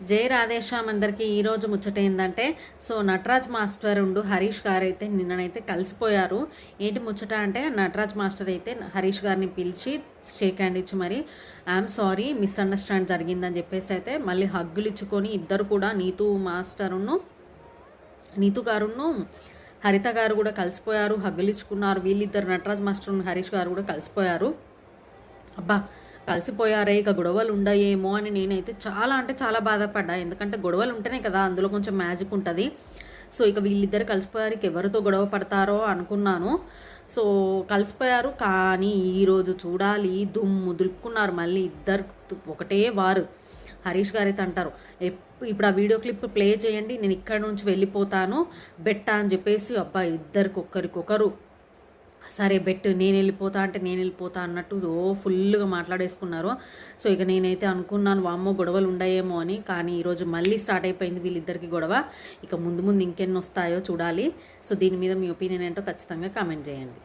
జై రాధేశ్యామ్ అందరికీ ఈరోజు ముచ్చట ఏంటంటే నటరాజ్ మాస్టర్ ఉండు హరీష్ గారు అయితే నిన్ననైతే కలిసిపోయారు. ఏంటి ముచ్చట అంటే నటరాజ్ మాస్టర్ అయితే హరీష్ గారిని పిలిచి షేక్ హ్యాండ్ ఇచ్చి మరి ఐఎమ్ సారీ మిస్అండర్స్టాండ్ జరిగిందని చెప్పేసి అయితే మళ్ళీ హగ్గులు ఇచ్చుకొని ఇద్దరు కూడా నీతు గారును హరిత గారు కూడా కలిసిపోయారు, హగ్గులు ఇచ్చుకున్నారు. వీళ్ళిద్దరు నటరాజ్ మాస్టర్ హరీష్ గారు కూడా కలిసిపోయారు. అబ్బా కలిసిపోయారే ఇక గొడవలు ఉండయేమో అని నేనైతే చాలా అంటే చాలా బాధపడ్డా. ఎందుకంటే గొడవలు ఉంటేనే కదా అందులో కొంచెం మ్యాజిక్ ఉంటుంది. ఇక వీళ్ళిద్దరు కలిసిపోయారు, ఇక ఎవరితో గొడవ పడతారో అనుకున్నాను. కలిసిపోయారు. కానీ ఈరోజు చూడాలి దుమ్ము దులుపుకున్నారు మళ్ళీ ఇద్దరు ఒకటే వారు. హరీష్ గారు అయితే అంటారు, ఇప్పుడు ఆ వీడియో క్లిప్ ప్లే చేయండి, నేను ఇక్కడ నుంచి వెళ్ళిపోతాను బెట్టా అని చెప్పేసి. అబ్బా ఇద్దరికి ఒకరికొకరు సరే బెట్ నేను వెళ్ళిపోతా అన్నట్టు ఫుల్గా మాట్లాడేసుకున్నారు. ఇక నేనైతే అనుకున్నాను వామ్మో గొడవలు ఉండయేమో అని. కానీ ఈరోజు మళ్ళీ స్టార్ట్ అయిపోయింది వీళ్ళిద్దరికి గొడవ. ఇక ముందు ఇంకెన్ని వస్తాయో చూడాలి. దీని మీద మీ ఒపీనియన్ ఏంటో ఖచ్చితంగా కామెంట్ చేయండి.